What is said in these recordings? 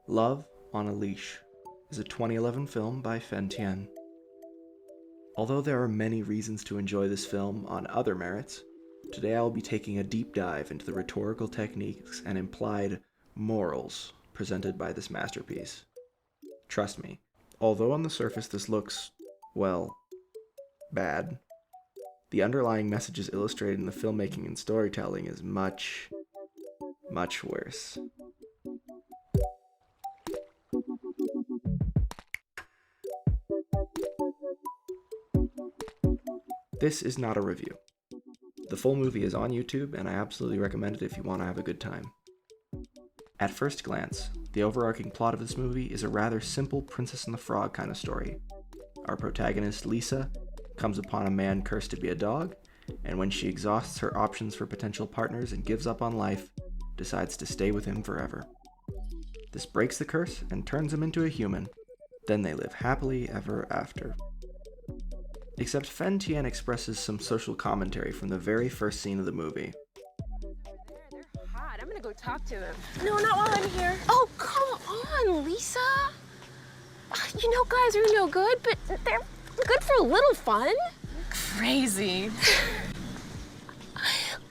Love on a Leash is a 2011 film by Fen Tian. Although there are many reasons to enjoy this film on other merits, today I will be taking a deep dive into the rhetorical techniques and implied morals presented by this masterpiece. Trust me, although on the surface this looks, well, bad, the underlying messages illustrated in the filmmaking and storytelling is much, much worse. This is not a review. The full movie is on YouTube, and I absolutely recommend it if you want to have a good time. At first glance, the overarching plot of this movie is a rather simple Princess and the Frog kind of story. Our protagonist, Lisa, comes upon a man cursed to be a dog, and when she exhausts her options for potential partners and gives up on life, decides to stay with him forever. This breaks the curse and turns him into a human. Then they live happily ever after. Except Fen Tian expresses some social commentary from the very first scene of the movie. They're hot. I'm gonna go talk to them. No, not while I'm here. Oh, come on, Lisa. You know guys are no good, but they're good for a little fun. Crazy.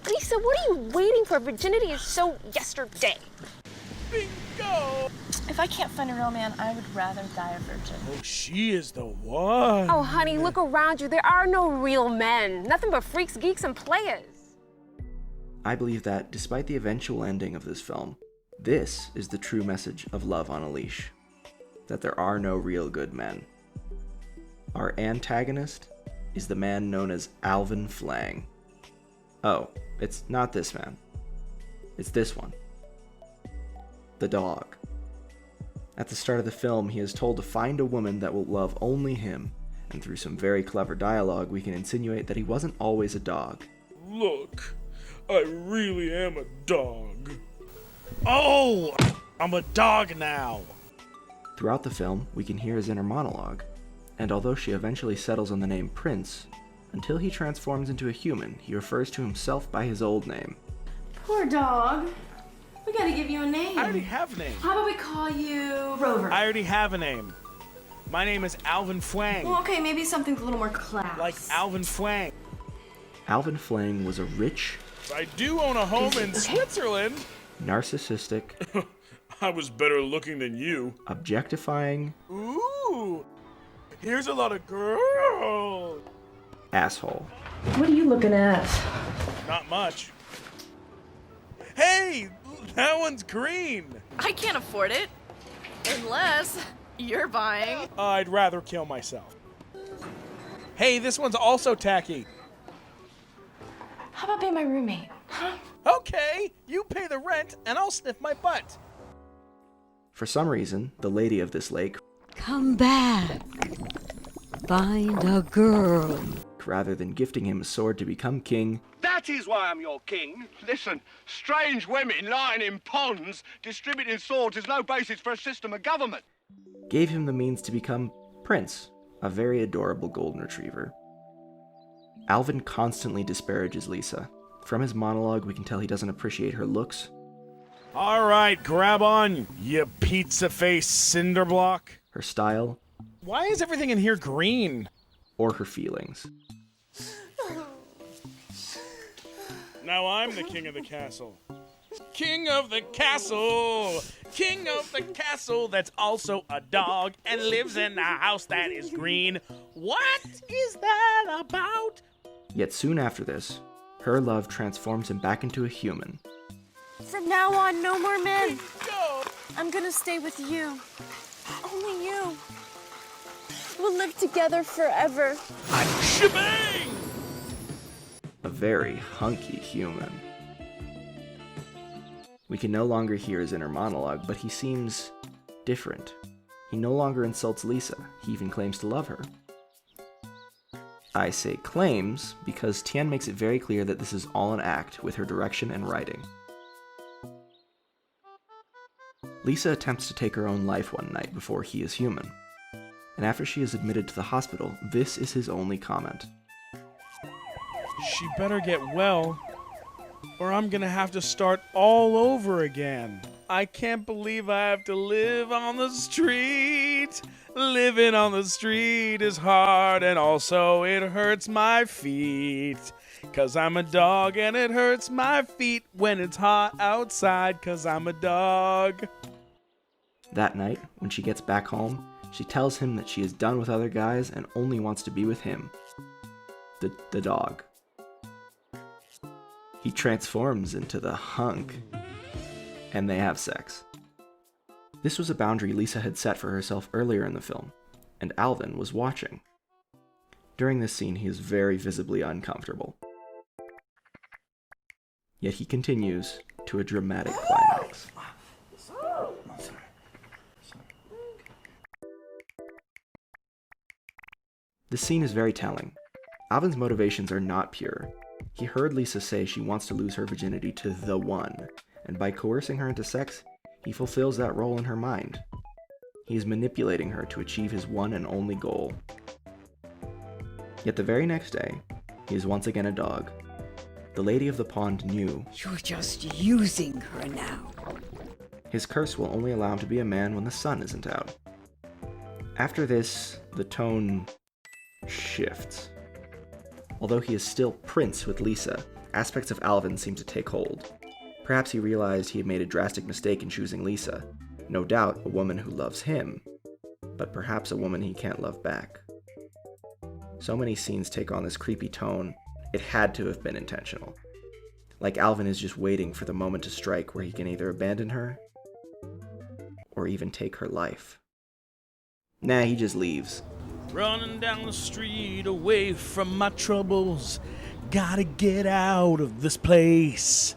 Lisa, what are you waiting for? Virginity is so yesterday. Bingo! If I can't find a real man, I would rather die a virgin. Oh, she is the one. Oh, honey, look around you. There are no real men. Nothing but freaks, geeks, and players. I believe that, despite the eventual ending of this film, this is the true message of Love on a Leash. That there are no real good men. Our antagonist is the man known as Alvin Flang. Oh, it's not this man. It's this one. The dog. At the start of the film, he is told to find a woman that will love only him, and through some very clever dialogue, we can insinuate that he wasn't always a dog. Look, I really am a dog. Oh, I'm a dog now. Throughout the film, we can hear his inner monologue, and although she eventually settles on the name Prince, until he transforms into a human, he refers to himself by his old name. Poor dog. We gotta give you a name. I already have a name. How about we call you Rover? I already have a name. My name is Alvin Flang. Well, okay, maybe something a little more class. Like Alvin Flang. Alvin Flang was a rich, I do own a home in Switzerland. narcissistic, I was better looking than you. objectifying Ooh, here's a lot of girls. asshole. What are you looking at? Not much. Hey, that one's green. I can't afford it. Unless you're buying. I'd rather kill myself. Hey, this one's also tacky. How about being my roommate? Huh? Okay, you pay the rent and I'll sniff my butt. For some reason, the lady of this lake, Come back. Find a girl. rather than gifting him a sword to become king, That is why I'm your king. Listen, strange women lying in ponds distributing swords is no basis for a system of government. gave him the means to become Prince, a very adorable golden retriever. Alvin constantly disparages Lisa. From his monologue, we can tell he doesn't appreciate her looks, All right, grab on, you pizza face cinder block. her style, Why is everything in here green? or her feelings. Now I'm the king of the castle. King of the castle! King of the castle that's also a dog and lives in a house that is green. What is that about? Yet soon after this, her love transforms him back into a human. From now on, no more men. Go! I'm gonna stay with you. Only you. We'll live together forever. Shebang! A very hunky human. We can no longer hear his inner monologue, but he seems different. He no longer insults Lisa. He even claims to love her. I say claims because Tian makes it very clear that this is all an act with her direction and writing. Lisa attempts to take her own life one night before he is human. And after she is admitted to the hospital, this is his only comment. She better get well, or I'm gonna have to start all over again. I can't believe I have to live on the street. Living on the street is hard, and also it hurts my feet. 'Cause I'm a dog, and it hurts my feet when it's hot outside, 'cause I'm a dog. That night, when she gets back home, she tells him that she is done with other guys and only wants to be with him. The dog. He transforms into the hunk, and they have sex. This was a boundary Lisa had set for herself earlier in the film, and Alvin was watching. During this scene, he is very visibly uncomfortable. Yet he continues to a dramatic climax. This scene is very telling. Alvin's motivations are not pure. He heard Lisa say she wants to lose her virginity to the one, and by coercing her into sex, he fulfills that role in her mind. He is manipulating her to achieve his one and only goal. Yet the very next day, he is once again a dog. The lady of the pond knew You're just using her now. his curse will only allow him to be a man when the sun isn't out. After this, the tone shifts. Although he is still Prince with Lisa, aspects of Alvin seem to take hold. Perhaps he realized he had made a drastic mistake in choosing Lisa. No doubt a woman who loves him, but perhaps a woman he can't love back. So many scenes take on this creepy tone, it had to have been intentional. Like Alvin is just waiting for the moment to strike where he can either abandon her, or even take her life. Nah, he just leaves. Running down the street away from my troubles. Gotta get out of this place.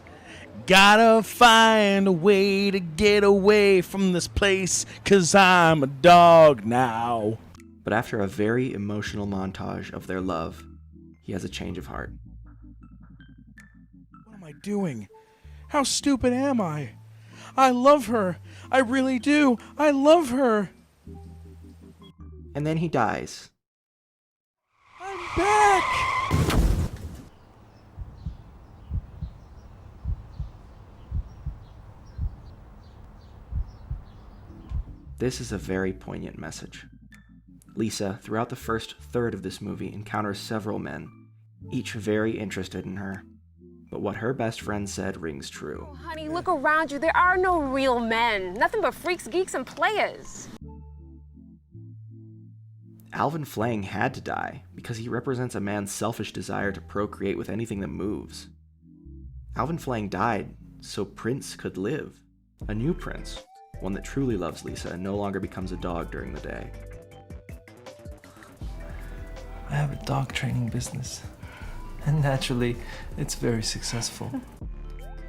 Gotta find a way to get away from this place, 'cause I'm a dog now. But after a very emotional montage of their love, he has a change of heart. What am I doing? How stupid am I? I love her. I really do. I love her. And then he dies. I'm back. This is a very poignant message. Lisa, throughout the first third of this movie, encounters several men, each very interested in her. But what her best friend said rings true. Oh, honey, look around you. There are no real men. Nothing but freaks, geeks, and players. Alvin Flang had to die because he represents a man's selfish desire to procreate with anything that moves. Alvin Flang died so Prince could live. A new Prince, one that truly loves Lisa and no longer becomes a dog during the day. I have a dog training business, and naturally, it's very successful.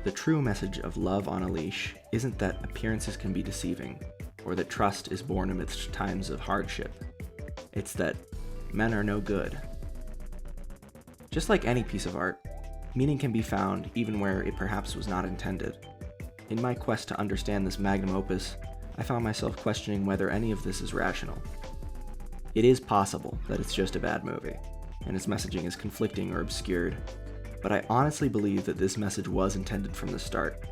The true message of Love on a Leash isn't that appearances can be deceiving, or that trust is born amidst times of hardship. It's that men are no good. Just like any piece of art, meaning can be found even where it perhaps was not intended. In my quest to understand this magnum opus, I found myself questioning whether any of this is rational. It is possible that it's just a bad movie, and its messaging is conflicting or obscured, but I honestly believe that this message was intended from the start.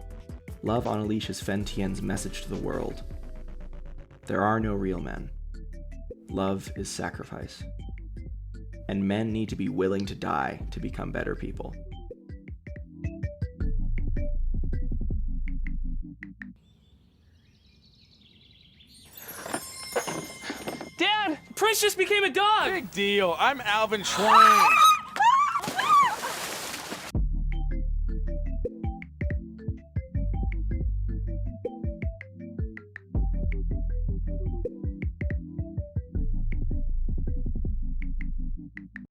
Love on a Leash is Fen Tian's message to the world. There are no real men. Love is sacrifice. And men need to be willing to die to become better people. Dad, Prince just became a dog! Big deal. I'm Alvin Schwang.